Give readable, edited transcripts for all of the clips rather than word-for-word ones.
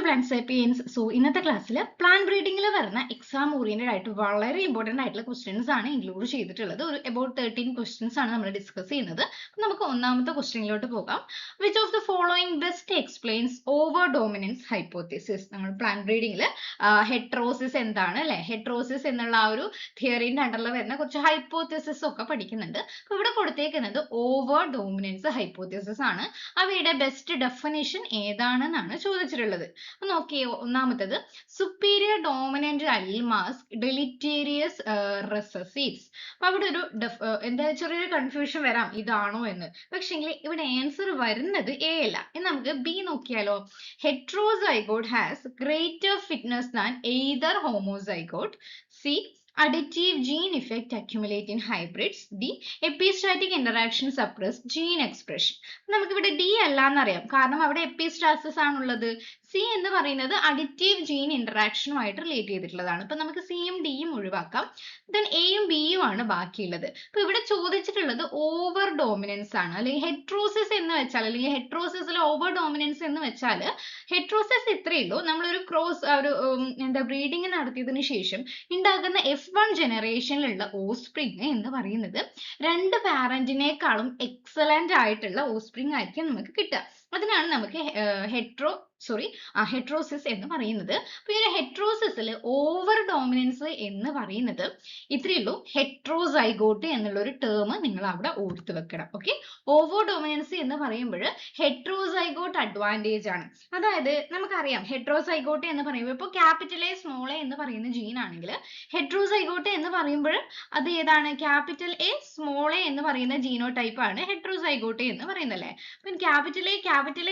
Grandsapiens. So, ഇന്നത്തെ ക്ലാസ്സിൽ plant ബ്രീഡിംഗിൽ വരുന്ന എക്സാം ഓറിയന്റഡ് ആയിട്ട് വളരെ ഇമ്പോർട്ടന്റ് ആയിട്ടുള്ള ക്വസ്റ്റ്യൻസ് ആണ് ഇൻക്ലൂഡ് ചെയ്തിട്ടുള്ളത്. ഒരു about 13 ക്വസ്റ്റ്യൻസ് ആണ് നമ്മൾ ഡിസ്കസ് ചെയ്യുന്നത്. അപ്പോൾ നമുക്ക് ഒന്നാമത്തെ ക്വസ്റ്റ്യനിലോട്ട് പോകാം. Which of the following best explains over dominance hypothesis? നമ്മൾ പ്ലാന്റ് ബ്രീഡിംഗിൽ ഹെട്രോസിസ് എന്താണ് അല്ലെ, ഹെട്രോസിസ് എന്നുള്ള ആ ഒരു തിയറിന്റെ അണ്ടറിൽ വരുന്ന കുറച്ച് ഹൈപ്പോത്തിസിസ് ഒക്കെ പഠിക്കുന്നുണ്ട്. അപ്പോൾ ഇവിടെ കൊടുത്തേക്കുന്നത് ഓവർ ഡോമിനൻസ് ഹൈപ്പോത്തിസിസ് ആണ്. അവയുടെ ബെസ്റ്റ് ഡെഫിനിഷൻ ഏതാണെന്നാണ് ചോദിച്ചിട്ടുള്ളത്. നോക്കിയേ, ഒന്നാമത്തത് സുപ്പീരിയർ ഡോമിനന്റ് അലീൽ മാസ്ക് ഡെലിറ്റേരിയസ് റെസസീവ്സ്. അപ്പൊ അവിടെ ഒരു എന്താ ചെറിയൊരു കൺഫ്യൂഷൻ വരാം ഇതാണോ എന്ന്. പക്ഷെങ്കിൽ ഇവിടെ ആൻസർ വരുന്നത് എ അല്ല. നമുക്ക് ബി നോക്കിയാലോ. Heterozygote has greater fitness than either homozygote. C additive gene effect accumulate in hybrids. D epistatic interaction suppress gene expression. നമുക്ക് ഇവിടെ ഡി അല്ല എന്നറിയാം, കാരണം അവിടെ എപ്പിസ്റ്റാസിസ് ആണുള്ളത്. സി എന്ന് പറയുന്നത് അഡിറ്റീവ് ജീൻ ഇന്ററാക്ഷനുമായിട്ട് റിലേറ്റ് ചെയ്തിട്ടുള്ളതാണ്. അപ്പൊ നമുക്ക് സിയും ഡിയും ഒഴിവാക്കാം. ദെൻ എയും ബിയും ആണ് ബാക്കിയുള്ളത്. അപ്പൊ ഇവിടെ ചോദിച്ചിട്ടുള്ളത് ഓവർ ഡോമിനൻസ് ആണ്, അല്ലെങ്കിൽ ഹെട്രോസിസ് എന്ന് വെച്ചാൽ, അല്ലെങ്കിൽ ഹെട്രോസിസിൽ ഓവർ ഡോമിനൻസ് എന്ന് വെച്ചാൽ ഹെട്രോസിസ് ഇത്രയേ ഉള്ളൂ. നമ്മളൊരു ക്രോസ് ഒരു എന്താ ബ്രീഡിംഗ് നടത്തിയതിനു ശേഷം ഉണ്ടാകുന്ന F1 ജനറേഷനിലുള്ള ഓസ്പ്രിങ് എന്ന് പറയുന്നത് രണ്ട് പാരന്റിനേക്കാളും എക്സലന്റ് ആയിട്ടുള്ള ഓസ്പ്രിങ് ആയിരിക്കും നമുക്ക് കിട്ടുക. അതിനാണ് നമുക്ക് ഹെട്രോസിസ് എന്ന് പറയുന്നത്. അപ്പൊ ഈ ഹെട്രോസിസിൽ ഓവർ ഡോമിനൻസ് എന്ന് പറയുന്നത് ഇത്രയേ ഉള്ളൂ. ഹെട്രോസൈഗോട്ട് എന്നുള്ള ഒരു ടേം നിങ്ങൾ അവിടെ ഓർത്തു വെക്കണം. ഓക്കെ, ഓവർ ഡോമിനൻസ് എന്ന് പറയുമ്പോൾ ഹെട്രോസൈഗോട്ട് അഡ്വാൻറ്റേജ് ആണ്. അതായത് നമുക്കറിയാം ഹെട്രോസൈഗോട്ട് എന്ന് പറയുമ്പോൾ ഇപ്പോൾ ക്യാപിറ്റൽ എ സ്മോൾ എ എന്ന് പറയുന്ന ജീൻ ആണെങ്കിൽ ഹെട്രോസൈഗോട്ട് എന്ന് പറയുമ്പോൾ അത് ഏതാണ്? ക്യാപിറ്റൽ എ സ്മോൾ എ എന്ന് പറയുന്ന ജീനോ ടൈപ്പ് ആണ് ഹെട്രോസൈഗോട്ട് എന്ന് പറയുന്നത് അല്ലേ. അപ്പം ക്യാപിറ്റൽ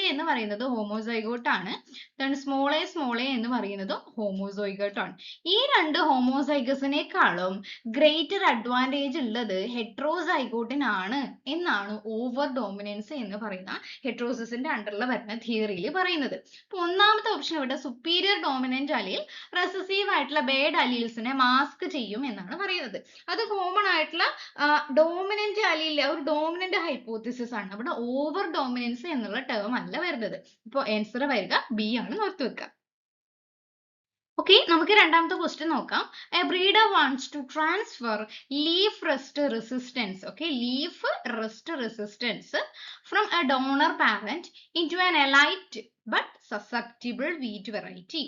എ എന്ന് പറയുന്നത് ഹോമോസൈഗോട്ട് ആണ്. സ്മോൾ എ എന്ന് പറയുന്നത് ഹോമോസൈഗോട്ട് ആണ്. ഈ രണ്ട് ഹോമോസൈഗസിനേക്കാളും ഗ്രേറ്റർ അഡ്വാൻറ്റേജ് ഉള്ളത് ഹെട്രോസൈഗോട്ടിനാണ് എന്നാണ് ഓവർ ഡോമിനൻസ് എന്ന് പറയുന്ന ഹെട്രോസിസിന്റെ അണ്ടറിൽ വരുന്ന തിയറിയിൽ പറയുന്നത്. അപ്പൊ ഒന്നാമത്തെ ഓപ്ഷൻ ഇവിടെ സുപ്പീരിയർ ഡോമിനന്റ് അലീൽ റെസസീവ് ആയിട്ടുള്ള ബേഡ് അലീൽസിനെ മാസ്ക് ചെയ്യും എന്നാണ് പറയുന്നത്. അത് കോമൺ ആയിട്ടുള്ള ഡോമിനന്റ് അലീൽ ഒരു ഡോമിനന്റ് ഹൈപ്പോത്തിസിസ് ആണ്. അവിടെ ഓവർ ഡോമിനൻസ് എന്നുള്ള ടേം അല്ല വരുന്നത്. ഇപ്പോൾ ആൻസർ വരിക ബി ആണ്, ഓർത്ത് വെക്കുക. ഓക്കെ, നമുക്ക് രണ്ടാമത്തെ ക്വസ്റ്റ്യൻ നോക്കാം. A breeder wants to transfer leaf rust resistance, okay, leaf rust resistance from a donor parent into an elite but susceptible wheat variety.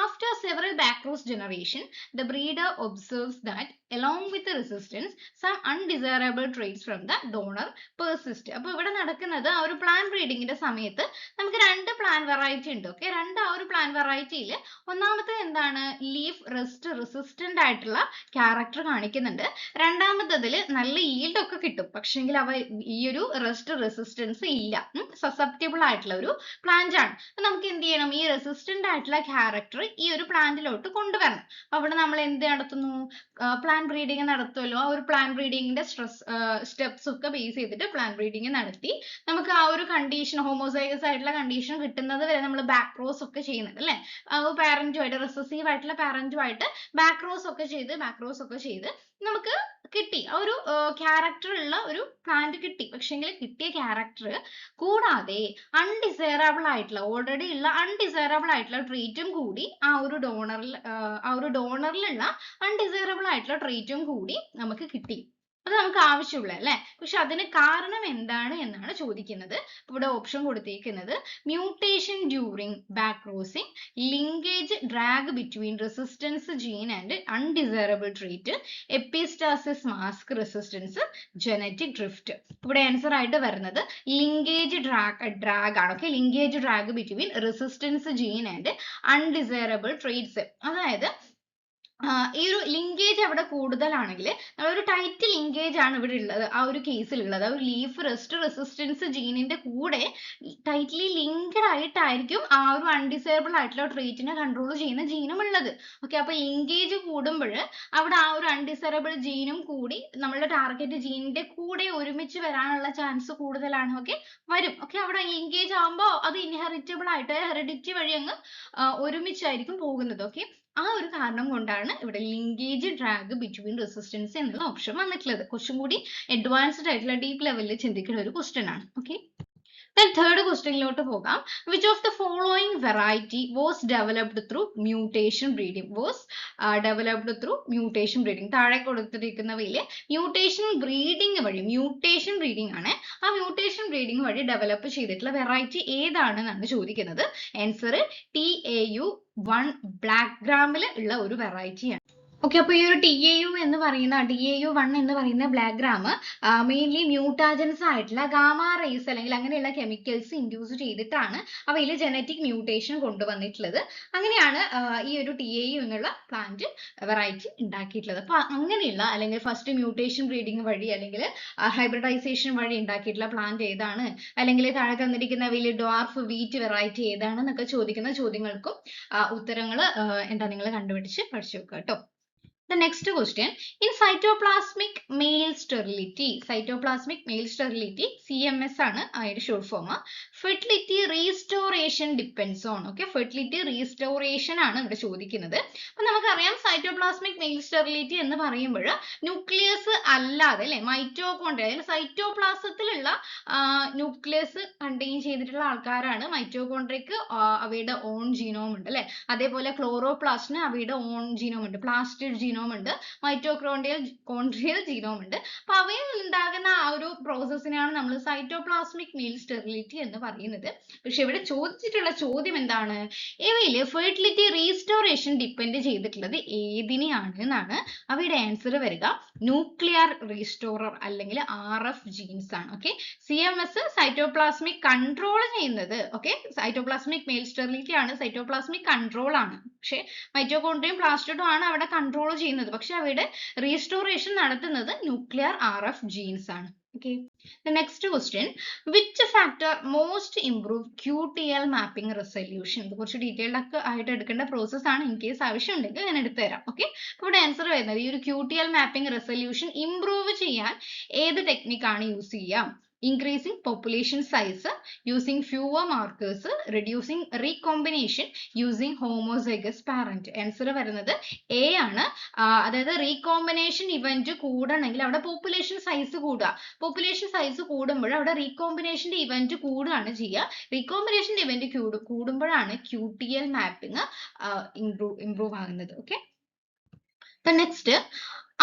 After several backcross generation, the breeder observes that along with the resistance, some undesirable traits from the donor persist. അപ്പോൾ ഇവിടെ നടക്കുന്നത് ആ ഒരു plan ബ്രീഡിങ്ങിന്റെ സമയത്ത് നമുക്ക് രണ്ട് plan variety ഉണ്ട്. Okay, ആ ഒരു പ്ലാൻ വെറൈറ്റിയിൽ ഒന്നാമത്തെ എന്താണ്? ലീഫ് റസ്റ്റ് റെസിസ്റ്റന്റ് ആയിട്ടുള്ള ക്യാരക്ടർ കാണിക്കുന്നുണ്ട്. രണ്ടാമത്തതിൽ നല്ല ഈൽഡ് ഒക്കെ കിട്ടും, പക്ഷെങ്കിൽ അവ ഈ ഒരു റസ്റ്റ് റെസിസ്റ്റൻസ് ഇല്ല, സസെപ്റ്റബിൾ ആയിട്ടുള്ള ഒരു പ്ലാന്റ് ആണ്. നമുക്ക് എന്ത് ചെയ്യണം? ഈ റെസിസ്റ്റന്റ് ആയിട്ടുള്ള ക്യാരക്ടർ ഈ ഒരു പ്ലാന്റിലോട്ട് കൊണ്ടുവരണം. അവിടെ നമ്മൾ എന്ത് നടത്തുന്നു? പ്ലാൻ ബ്രീഡിംഗ് നടത്തുമല്ലോ. ആ ഒരു പ്ലാൻ ബ്രീഡിങ്ങിന്റെ സ്റ്റെപ്സ് ഒക്കെ ബേസ് ചെയ്തിട്ട് പ്ലാൻ ബ്രീഡിംഗ് നടത്തി നമുക്ക് ആ ഒരു കണ്ടീഷൻ, ഹോമോസൈഗസ് ആയിട്ടുള്ള കണ്ടീഷൻ കിട്ടുന്നത് വരെ നമ്മൾ ബാക്ക് ക്രോസ് ഒക്കെ ചെയ്യുന്നുണ്ട് അല്ലെ. പാരന്റുമായിട്ട്, റെസസീവ് ആയിട്ടുള്ള പാരന്റുമായിട്ട് ബാക്ക് ക്രോസ് ഒക്കെ ചെയ്ത് നമുക്ക് കിട്ടി, ആ ഒരു ക്യാരക്ടർ ഉള്ള ഒരു പ്ലാന്റ് കിട്ടി. പക്ഷെങ്കിൽ കിട്ടിയ ക്യാരക്ടർ കൂടാതെ അൺഡിസൈറബിൾ ആയിട്ടുള്ള, ഓൾറെഡി ഉള്ള അൺഡിസൈറബിൾ ആയിട്ടുള്ള ട്രീറ്റും കൂടി ആ ഒരു ഡോണറിലുള്ള അൺഡിസൈറബിൾ ആയിട്ടുള്ള ട്രീറ്റും കൂടി നമുക്ക് കിട്ടി. അത് നമുക്ക് ആവശ്യമുള്ള അല്ലെ. പക്ഷെ അതിന് കാരണം എന്താണ് എന്നാണ് ചോദിക്കുന്നത്. ഇവിടെ ഓപ്ഷൻ കൊടുത്തേക്കുന്നത് mutation during back crossing, linkage drag between resistance gene and undesirable trait, epistasis mask resistance, genetic drift. ഇവിടെ ആൻസർ ആയിട്ട് വരുന്നത് ലിങ്കേജ് ഡ്രാഗ് ആണ്. Okay, linkage drag between resistance gene and undesirable traits. അതായത് ഈ ഒരു ലിങ്കേജ് അവിടെ കൂടുതലാണെങ്കിൽ, ഒരു ടൈറ്റ് ലിങ്കേജ് ആണ് ഇവിടെ ഉള്ളത്, ആ ഒരു കേസിലുള്ളത്. ആ ഒരു ലീഫ് റസ്റ്റ് റെസിസ്റ്റൻസ് ജീനിന്റെ കൂടെ ടൈറ്റ്ലി ലിങ്ക്ഡ് ആയിട്ടായിരിക്കും ആ ഒരു അൺഡിസൈറബിൾ ആയിട്ടുള്ള ട്രീറ്റിനെ കൺട്രോൾ ചെയ്യുന്ന ജീനും ഉള്ളത്. ഓക്കെ, അപ്പൊ ലിങ്കേജ് കൂടുമ്പോൾ അവിടെ ആ ഒരു അൺഡിസൈറബിൾ ജീനും കൂടി നമ്മളുടെ ടാർഗറ്റ് ജീനിന്റെ കൂടെ ഒരുമിച്ച് വരാനുള്ള ചാൻസ് കൂടുതലാണ്. ഓക്കെ, വരും. ഓക്കെ, അവിടെ ലിങ്കേജ് ആകുമ്പോൾ അത് ഇൻഹെറിറ്റബിൾ ആയിട്ട് ഹെറിഡിറ്റി വഴി അങ്ങ് ഒരുമിച്ചായിരിക്കും പോകുന്നത്. ഓക്കെ, ആ ഒരു കാരണം കൊണ്ടാണ് ഇവിടെ ലിങ്കേജ് ഡ്രാഗ് ബിറ്റ്വീൻ റെസിസ്റ്റൻസ് എന്നുള്ള ഓപ്ഷൻ വന്നിട്ടുള്ളത്. കുറച്ചും കൂടി അഡ്വാൻസ്ഡ് ആയിട്ടുള്ള ഡീപ്പ് ലെവലിൽ ചിന്തിക്കുന്ന ഒരു ക്വസ്റ്റ്യൻ ആണ്. ഓക്കെ, Then third questionിലോട്ട് പോകാം. Which of the following variety was developed through mutation breeding? Developed through mutation breeding. താഴെ കൊടുത്തിരിക്കുന്നവയിൽ mutation breeding ആണ്. ആ mutation breeding വഴി ഡെവലപ്പ് ചെയ്തിട്ടുള്ള വെറൈറ്റി ഏതാണെന്നാണ് ചോദിക്കുന്നത്. ആൻസർ TAU1 ബ്ലാക്ക് ഗ്രാമിൽ ഉള്ള ഒരു വെറൈറ്റിയാണ്. ഓക്കെ, അപ്പോൾ ഈ ഒരു DAU1 എന്ന് പറയുന്ന ബ്ലാക്ക് ഗ്രാം മെയിൻലി മ്യൂട്ടാജൻസ് ആയിട്ടുള്ള ഗാമ റേസ് അല്ലെങ്കിൽ അങ്ങനെയുള്ള കെമിക്കൽസ് ഇൻഡ്യൂസ് ചെയ്തിട്ടാണ് അവയിൽ ജനറ്റിക് മ്യൂട്ടേഷൻ കൊണ്ടുവന്നിട്ടുള്ളത്. അങ്ങനെയാണ് ഈ ഒരു TAU എന്നുള്ള പ്ലാന്റ് വെറൈറ്റി ഉണ്ടാക്കിയിട്ടുള്ളത്. അപ്പൊ അങ്ങനെയുള്ള അല്ലെങ്കിൽ ഫസ്റ്റ് മ്യൂട്ടേഷൻ ബ്രീഡിംഗ് വഴി അല്ലെങ്കിൽ ഹൈബ്രിഡൈസേഷൻ വഴി ഉണ്ടാക്കിയിട്ടുള്ള പ്ലാന്റ് ഏതാണ്, അല്ലെങ്കിൽ താഴെ തന്നിരിക്കുന്നവയിൽ ഡ്വാർഫ് വീറ്റ് വെറൈറ്റി ഏതാണ് എന്നൊക്കെ ചോദിക്കുന്ന ചോദ്യങ്ങൾക്കും ഉത്തരങ്ങൾ നിങ്ങൾ കണ്ടുപിടിച്ച് പഠിച്ചു വെക്കുക കേട്ടോ. The next question, in cytoplasmic male sterility CMS ആണ് അതിന്റെ short form. Fertility restoration depends on, okay, fertility restoration ആണ് ഇവിടെ ചോദിക്കുന്നത്. അപ്പൊ നമുക്കറിയാം cytoplasmic male sterility എന്ന് പറയുമ്പോൾ ന്യൂക്ലിയസ് അല്ലാതെ അല്ലെ മൈറ്റോകോൺഡ്രിയ അതായത് സൈറ്റോപ്ലാസത്തിലുള്ള ന്യൂക്ലിയസ് കണ്ടെയ്ൻ ചെയ്തിട്ടുള്ള ആൾക്കാരാണ് മൈറ്റോകോൺഡ്രിയക്ക് അവയുടെ ഓൺ ജീനോം ഉണ്ട് അല്ലെ. അതേപോലെ ക്ലോറോപ്ലാസ്റ്റിന് അവയുടെ ഓൺ ജീനോം ഉണ്ട്, പ്ലാസ്റ്റിഡ് ജീനോം ഉണ്ട്, മൈറ്റോകോൺഡ്രിയൽ ജീനോം ഉണ്ട്. അപ്പൊ അവയിൽ ഉണ്ടാകുന്ന ആ ഒരു പ്രോസസ്സിനെയാണ് നമ്മൾ സൈറ്റോപ്ലാസ്മിക് മീൽ സ്റ്റെറിലിറ്റി എന്ന് പറയുന്നത്. പക്ഷെ ഇവിടെ ചോദിച്ചിട്ടുള്ള ചോദ്യം എന്താണ്, ഇവയിൽ ഫെർട്ടിലിറ്റി റീസ്റ്റോറേഷൻ ഡിപ്പെൻഡ് ചെയ്തിട്ടുള്ളത് ഏതിനെയാണ് എന്നാണ്. അവയുടെ ആൻസർ വരിക ന്യൂക്ലിയർ റീസ്റ്റോറർ അല്ലെങ്കിൽ RF ജീൻസ് ആണ്. ഓക്കെ, CMS സൈറ്റോപ്ലാസ്മിക് കൺട്രോൾ ചെയ്യുന്നത്, ഓക്കെ, സൈറ്റോപ്ലാസ്മിക് മെയിൽ സ്റ്റെറിലിറ്റി ആണ്, സൈറ്റോപ്ലാസ്മിക് കൺട്രോൾ ആണ്. പക്ഷെ മൈറ്റോകോൺഡ്രിയയും പ്ലാസ്റ്റിഡും ആണ് അവിടെ കൺട്രോൾ ചെയ്യുന്നത്. പക്ഷെ അവിടെ റീസ്റ്റോറേഷൻ നടത്തുന്നത് ന്യൂക്ലിയർ RF ജീൻസ് ആണ്. Okay. The next question, which factor most improve QTL mapping resolution? ഇത് കുറച്ച് ഡീറ്റെയിൽഡ് ഒക്കെ ആയിട്ട് എടുക്കേണ്ട പ്രോസസ് ആണ്. ഇൻ കേസ് ആവശ്യമുണ്ടെങ്കിൽ ഞാൻ എടുത്തു തരാം. ഓക്കെ, ഇവിടെ ആൻസർ വരുന്നത് ഈ ഒരു QTL മാപ്പിംഗ് റെസൊല്യൂഷൻ ഇംപ്രൂവ് ചെയ്യാൻ ഏത് ടെക്നിക്കാണ് യൂസ് ചെയ്യുക? Increasing population size, using fewer markers, reducing recombination, using homozygous parent. Answer വരുന്നത് A ആണ്. അതായത് റീകോമ്പിനേഷൻ ഇവന്റ് കൂടണമെങ്കിൽ അവിടെ പോപ്പുലേഷൻ സൈസ് കൂടുക. പോപ്പുലേഷൻ സൈസ് കൂടുമ്പോൾ അവിടെ റീകോമ്പിനേഷന്റെ ഇവന്റ് കൂടുകയാണ് ചെയ്യുക. റീകോമ്പിനേഷന്റെ ഇവന്റ് കൂടുമ്പോഴാണ് QTL മാപ്പിംഗ് ഇംപ്രൂവ് ആകുന്നത്. Okay, the next,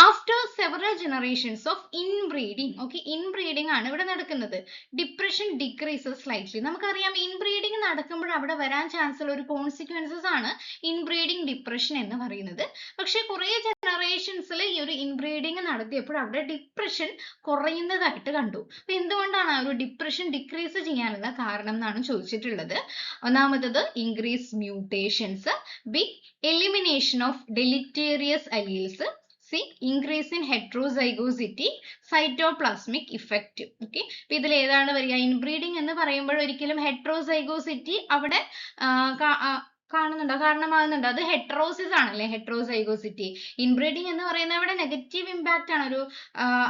after several generations of inbreeding, okay, inbreeding ആണ് ഇവിടെ നടക്കുന്നത്, depression decreases slightly. നമുക്കറിയാം inbreeding നടക്കുമ്പോൾ അവിടെ വരാൻ ചാൻസ് ഉള്ള ഒരു കോൺസിക്വൻസസ് ആണ് inbreeding depression എന്ന് പറയുന്നത്. പക്ഷെ കുറേ ജനറേഷൻസിൽ ഈ ഒരു inbreeding നടത്തിയപ്പോൾ അവിടെ ഡിപ്രഷൻ കുറയുന്നതായിട്ട് കണ്ടു. അപ്പൊ എന്തുകൊണ്ടാണ് ആ ഒരു ഡിപ്രഷൻ ഡിക്രീസ് ചെയ്യാനുള്ള കാരണം എന്നാണ് ചോദിച്ചിട്ടുള്ളത്. ഒന്നാമത്തത് increase mutations, B elimination of deleterious alleles, C increase in heterozygosity, cytoplasmic effect. Okay, അപ്പൊ ഇതിൽ ഏതാണ് വരിക? ഇൻബ്രീഡിംഗ് എന്ന് പറയുമ്പോൾ ഒരിക്കലും heterozygosity അവിടെ കാണുന്നുണ്ടോ, കാരണമാകുന്നുണ്ടോ? അത് ഹെട്രോസിസ് ആണല്ലേ, ഹെട്രോസൈഗോസിറ്റി. ഇൻബ്രീഡിംഗ് എന്ന് പറയുന്നത് ഇവിടെ നെഗറ്റീവ് ഇമ്പാക്റ്റ് ആണ്.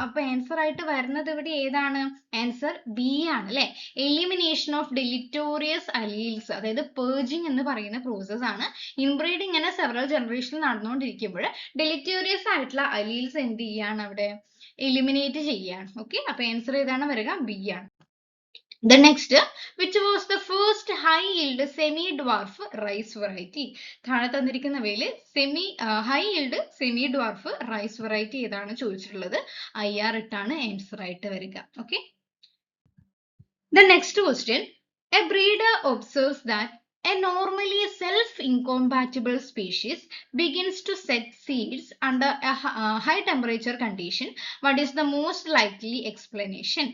അപ്പൊ ആൻസർ ആയിട്ട് വരുന്നത് ഇവിടെ ഏതാണ്? ആൻസർ B ആണ് അല്ലെ. എലിമിനേഷൻ ഓഫ് ഡെലിറ്റോറിയസ് അലീൽസ്, അതായത് പേർജിങ് എന്ന് പറയുന്ന പ്രോസസ് ആണ്. ഇൻബ്രീഡിംഗ് ഇങ്ങനെ സെവറൽ ജനറേഷനിൽ നടന്നുകൊണ്ടിരിക്കുമ്പോൾ ഡെലിറ്റോറിയസ് ആയിട്ടുള്ള അലീൽസ് എന്ത് ചെയ്യാണ് അവിടെ? എലിമിനേറ്റ് ചെയ്യാണ്. ഓക്കെ, അപ്പൊ ആൻസർ ഏതാണ് വരിക? B ആണ്. The next, which was the first high yield semi dwarf rice variety? താഴെ തന്നിരിക്കുന്നവയിൽ high yield semi dwarf rice variety ഏതാണ് ചോദിച്ചിട്ടുള്ളത്? IR ഇട്ടാണ് ആൻസർ ആയിട്ട് വരിക. Okay. The next question, a breeder observes that a normally self-incompatible species begins to set seeds under a high temperature condition. What is the most likely explanation?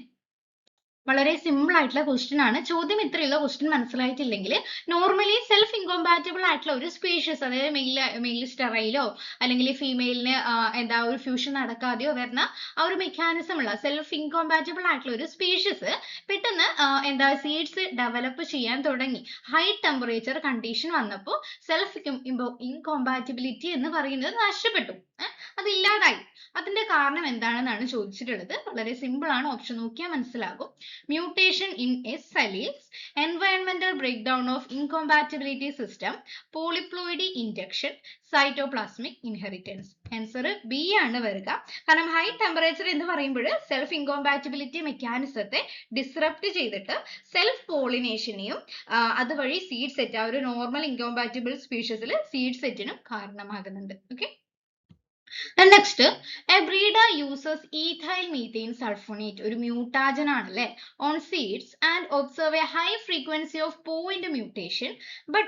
വളരെ simple ആയിട്ടുള്ള question ആണ്. ചോദ്യം ഇത്രയുള്ള question മനസ്സിലായിട്ടില്ലെങ്കിൽ normally self ഇൻകോമ്പാറ്റബിൾ ആയിട്ടുള്ള ഒരു species, അതായത് mail സ്റ്റെറൈലോ അല്ലെങ്കിൽ ഫീമെയിലിന് ഒരു ഫ്യൂഷൻ നടക്കാതെയോ വരുന്ന ആ ഒരു മെക്കാനിസം ഉള്ള സെൽഫ് ഇൻകോമ്പാറ്റബിൾ ആയിട്ടുള്ള ഒരു സ്പീഷീസ് പെട്ടെന്ന് സീഡ്സ് ഡെവലപ്പ് ചെയ്യാൻ തുടങ്ങി. ഹൈ ടെമ്പറേച്ചർ കണ്ടീഷൻ വന്നപ്പോൾ സെൽഫ് ഇൻകോമ്പാറ്റബിലിറ്റി എന്ന് പറയുന്നത് നഷ്ടപ്പെട്ടു, അതില്ലാതായി. അതിന്റെ കാരണം എന്താണെന്നാണ് ചോദിച്ചിട്ടുള്ളത്. വളരെ സിമ്പിൾ ആണ്, ഓപ്ഷൻ നോക്കിയാൽ മനസ്സിലാകും. മ്യൂട്ടേഷൻ ഇൻ എസ് അലീൽസ്, എൻവയൺമെന്റൽ break down of incompatibility system, polyploidy induction, cytoplasmic inheritance. Answer B ആണ് വരിക. കാരണം ഹൈ ടെമ്പറേച്ചർ എന്ന് പറയുമ്പോൾ സെൽഫ് ഇൻകോമ്പാറ്റിബിലിറ്റി മെക്കാനിസത്തെ ഡിസ്റപ്റ്റ് ചെയ്തിട്ട് സെൽഫ് പോളിനേഷനെയും അതുവഴി സീഡ് സെറ്റ്, ആ ഒരു നോർമൽ ഇൻകോമ്പാറ്റിബിൾ സ്പീഷീസിൽ സീഡ് സെറ്റിനും കാരണമാകുന്നുണ്ട്. Okay. And next, a breeder uses ethyl methane sulfonate, ഒരു മ്യൂട്ടാജൻ ആണല്ലേ, on seeds and observe a high frequency of point mutation, but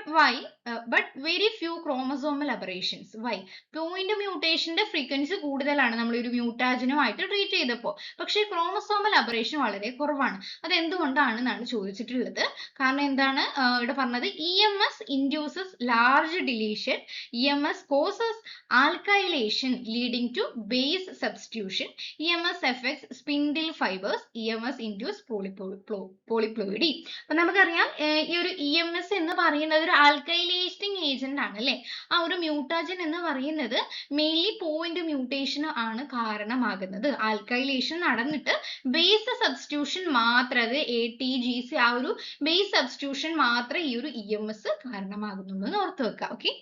very few chromosomal aberrations. Why? Point mutationന്റെ frequency കൂടുതലാണ് നമ്മൾ ഒരു മ്യൂട്ടാജനുമായിട്ട് treat ചെയ്തപ്പോൾ, പക്ഷേ ക്രോമസോമൽ അബറേഷൻ വളരെ കുറവാണ്. അത് എന്തുകൊണ്ടാണെന്നാണ് ചോദിച്ചിട്ടുള്ളത്. കാരണം എന്താണ് ഇവിടെ പറഞ്ഞത്, EMS induces large deletion, EMS causes alkylation leading to base substitution, EMS affects spindle fibers, EMS induces polyploidy. അപ്പോൾ നമുക്കറിയാം ഈ ഒരു EMS എന്ന് പറയുന്നത് ഒരു ആൽക്കൈലേറ്റിംഗ് ഏജന്റ് ആണ് അല്ലേ. ആ ഒരു മ്യൂട്ടാജൻ എന്ന് പറയുന്നത് മെയിൻലി പോയിന്റ് മ്യൂട്ടേഷൻ ആണ് കാരണമാകുന്നത്. ആൽക്കൈലേഷൻ നടന്നിട്ട് ബേസ് സബ്സ്റ്റിറ്റ്യൂഷൻ മാത്രം, അത് ATGC ആ ഒരു ബേസ് സബ്സ്റ്റിറ്റ്യൂഷൻ മാത്രമേ ഈ ഒരു EMS കാരണമാകുന്നുള്ളൂ എന്ന് ഓർത്ത് വെക്കുക. Okay.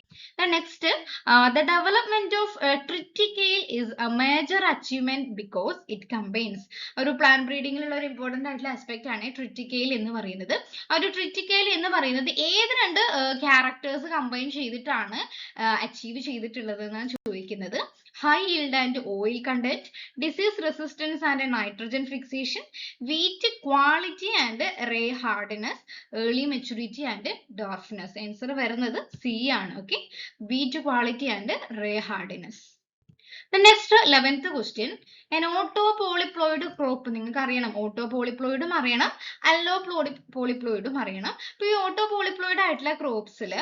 Next, the development of triticale is a major achievement because it combines, ഒരു പ്ലാന്റ് ബ്രീഡിംഗിലുള്ള ഒരു ഇമ്പോർട്ടന്റ് ആയിട്ടുള്ള ആസ്പെക്ട് ആണ് ട്രിറ്റിക്കൈൽ എന്ന് പറയുന്നത്. ആ ഒരു ട്രിറ്റിക്കൈൽ എന്ന് പറയുന്നത് ഏത് രണ്ട് ക്യാരക്ടേഴ്സ് കമ്പൈൻ ചെയ്തിട്ടാണ് അച്ചീവ് ചെയ്തിട്ടുള്ളത് എന്നാണ് ചോദിക്കുന്നത്. high yield and oil content, disease resistance and nitrogen fixation, wheat quality and ray hardness, early maturity and dwarfness. Answer വരുന്നത് C ആണ്. Okay, wheat quality and ray hardness. The next 11th question, an autopolyploid crop, നിങ്ങൾക്ക് അറിയണം ഓട്ടോപോളിപ്ലോയിഡും അറിയണം അല്ലോപോളിപ്ലോയിഡും അറിയണം. അപ്പോൾ ഈ ഓട്ടോപോളിപ്ലോയിഡ് ആയിട്ടുള്ള ക്രോപ്സിൽ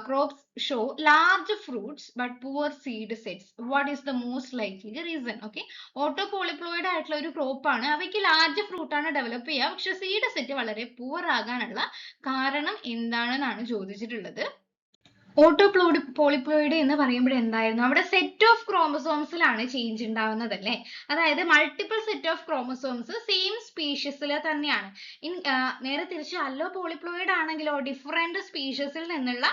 crops show large fruits but poor seed sets. What is the most likely reason? Okay, ഓട്ടോപോളിപ്ലോയിഡ് ആയിട്ടുള്ള ഒരു ക്രോപ്പ് ആണ്, അവയ്ക്ക് ലാർജ് ഫ്രൂട്ട് ആണ് ഡെവലപ്പ് ചെയ്യുക, പക്ഷെ സീഡ് സെറ്റ് വളരെ പൂർ ആകാനുള്ള കാരണം എന്താണെന്നാണ് ചോദിച്ചിട്ടുള്ളത്. ഓട്ടോപോളിപ്ലോയിഡ് എന്ന് പറയുമ്പോൾ എന്തായിരുന്നു, അവിടെ സെറ്റ് ഓഫ് ക്രോമസോംസിലാണ് ചേഞ്ച് ഉണ്ടാവുന്നത് അല്ലേ. അതായത് multiple set of chromosomes same സ്പീഷീസിൽ തന്നെയാണ്. നേരെ തിരിച്ച് അല്ലോപോളിപ്ലോയിഡ് ആണെങ്കിലോ ഡിഫറെന്റ് സ്പീഷീസിൽ നിന്നുള്ള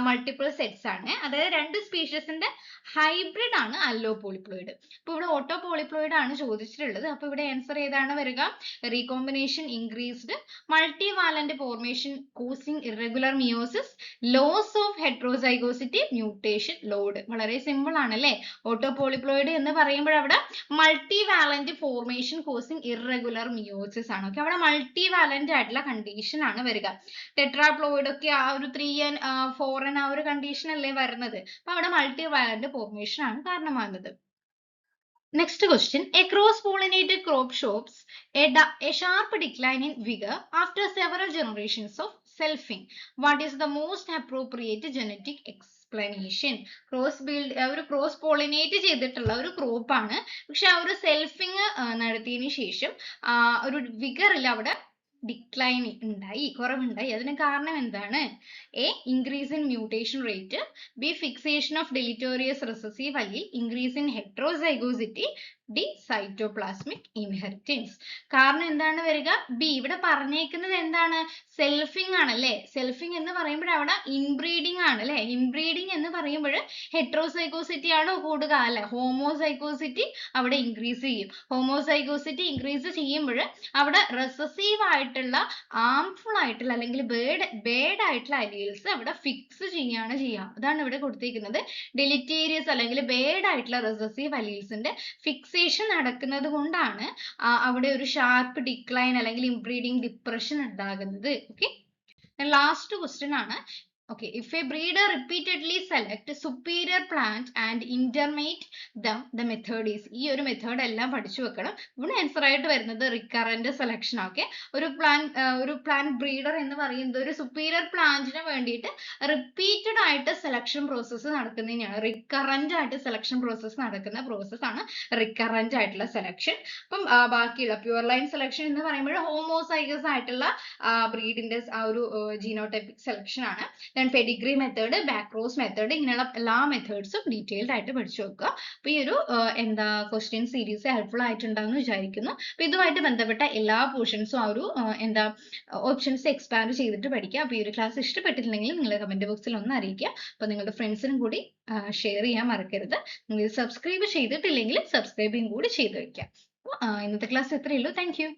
മൾട്ടിപ്പിൾ സെറ്റ്സ് ആണ്. അതായത് രണ്ട് സ്പീഷീസിന്റെ ഹൈബ്രിഡ് ആണ് അല്ലോപോളിപ്ലോയിഡ്. അപ്പോൾ ഇവിടെ ഓട്ടോപോളിപ്ലോയിഡ് ആണ് ചോദിച്ചിട്ടുള്ളത്. അപ്പോൾ ഇവിടെ ആൻസർ ഏതാണ് വരിക, recombination increased, multivalent formation causing irregular meiosis, loss of heterozygosity, mutation, load. വളരെ സിമ്പിൾ ആണല്ലേ. ഓട്ടോപോളിപ്ലോയിഡ് എന്ന് പറയുമ്പോൾ അവിടെ multivalent formation causing irregular meiosis ആണ്. ഓക്കെ, അവിടെ മൾട്ടി വാലന്റ് ആയിട്ടുള്ള കണ്ടീഷൻ ആണ് വരിക. ടെട്രാപ്ലോയിഡ് ഒക്കെ ആ ഒരു 3n 4n ആ ഒരു കണ്ടീഷൻ അല്ലേ വരുന്നത്. അപ്പൊ അവിടെ മൾട്ടി വാലന്റ് ഫോർമേഷൻ ആണ് കാരണമാകുന്നത്. Next question, a cross-pollinated crop shows a sharp decline in vigor after several generations of selfing. What is the most appropriate genetic explanation? Cross pollinate ചെയ്തിട്ടുള്ള ഒരു ക്രോപ്പ് ആണ്, പക്ഷെ ആ ഒരു സെൽഫിങ് നടത്തിയതിനു ശേഷം ഒരു വിഗറിൽ അവിടെ ഡിക്ലൈൻ ഉണ്ടായി, കുറവുണ്ടായി. അതിന് കാരണം എന്താണ്? A, increase in mutation rate, B, fixation of deleterious recessive allele, increase in heterozygosity, D, cytoplasmic inheritance. കാരണം എന്താണ് വരിക? ബി. ഇവിടെ പറഞ്ഞേക്കുന്നത് എന്താണ്? സെൽഫിങ് ആണല്ലേ. സെൽഫിങ് എന്ന് പറയുമ്പോൾ അവിടെ ഇൻബ്രീഡിംഗ് ആണ് അല്ലെ. ഇൻബ്രീഡിംഗ് എന്ന് പറയുമ്പോൾ ഹെട്രോസൈഗോസിറ്റി ആണോ കൂടുക? അല്ല, ഹോമോസൈഗോസിറ്റി അവിടെ ഇൻക്രീസ് ചെയ്യും. ഹോമോസൈഗോസിറ്റി ഇൻക്രീസ് ചെയ്യുമ്പോൾ അവിടെ റെസസീവ് ആയിട്ടുള്ള ഹാംഫുൾ ആയിട്ടുള്ള അല്ലെങ്കിൽ ബേഡ് ആയിട്ടുള്ള അലീൽസ് അവിടെ ഫിക്സ് ചെയ്യാണ് ചെയ്യുക. അതാണ് ഇവിടെ കൊടുത്തിരിക്കുന്നത്. ഡെലിറ്റേരിയസ് അല്ലെങ്കിൽ ബേഡ് ആയിട്ടുള്ള റെസസീവ് അലീൽസിന്റെ ഫിക്സേഷൻ നടക്കുന്നത് കൊണ്ടാണ് അവിടെ ഒരു ഷാർപ്പ് ഡിക്ലൈൻ അല്ലെങ്കിൽ ഇംബ്രീഡിംഗ് ഡിപ്രഷൻ ഉണ്ടാകുന്നത്. ഓക്കെ, ലാസ്റ്റ് ക്വസ്റ്റ്യൻ ആണ്. Okay, if a breeder repeatedly select superior plant and intermate them, the method is, ഈ ഒരു മെത്തേഡ് എല്ലാം പഠിച്ചു വെക്കണം. ഇവിടെ ആൻസർ ആയിട്ട് വരുന്നത് റിക്കറന്റ് സെലക്ഷൻ. ഓക്കെ, ഒരു പ്ലാന്റ് ബ്രീഡർ എന്ന് പറയുന്നത് ഒരു സുപ്പീരിയർ പ്ലാന്റിന് വേണ്ടിയിട്ട് റിപ്പീറ്റഡ് ആയിട്ട് സെലക്ഷൻ പ്രോസസ്സ് നടക്കുന്നതിനാണ്. റിക്കറന്റ് ആയിട്ട് സെലക്ഷൻ പ്രോസസ്സ് നടക്കുന്ന പ്രോസസ് ആണ് റിക്കറന്റ് ആയിട്ടുള്ള സെലക്ഷൻ. അപ്പം ബാക്കിയുള്ള പ്യുവർ ലൈൻ സെലക്ഷൻ എന്ന് പറയുമ്പോൾ ഹോമോസൈഗസ് ആയിട്ടുള്ള ബ്രീഡിന്റെ ആ ഒരു ജീനോടൈപ്പിക് സെലക്ഷൻ ആണ്. ദെൻ പെഡിഗ്രി മെത്തേഡ്, ബാക്ക്റോസ് മെത്തേഡ്, ഇങ്ങനെയുള്ള എല്ലാ മെത്തേഡ്സും ഡീറ്റെയിൽഡ് ആയിട്ട് പഠിച്ചു വെക്കുക. അപ്പൊ ഈ ഒരു എന്താ ക്വസ്റ്റ്യൻ സീരീസ് ഹെൽപ്ഫുൾ ആയിട്ടുണ്ടാവും വിചാരിക്കുന്നു. അപ്പൊ ഇതുമായിട്ട് ബന്ധപ്പെട്ട എല്ലാ പോർഷൻസും ആ ഒരു എന്താ ഓപ്ഷൻസ് എക്സ്പാൻഡ് ചെയ്തിട്ട് പഠിക്കുക. അപ്പൊ ഈ ഒരു ക്ലാസ് ഇഷ്ടപ്പെട്ടിട്ടുണ്ടെങ്കിൽ നിങ്ങൾ കമന്റ് ബോക്സിൽ ഒന്ന് അറിയിക്കുക. അപ്പൊ നിങ്ങളുടെ ഫ്രണ്ട്സിനും കൂടി ഷെയർ ചെയ്യാൻ മറക്കരുത്. നിങ്ങൾ സബ്സ്ക്രൈബ് ചെയ്തിട്ടില്ലെങ്കിൽ സബ്സ്ക്രൈബിങ് കൂടി ചെയ്ത് വെക്കുക. ഇന്നത്തെ ക്ലാസ് ഇത്രയേ ഉള്ളൂ. Thank you.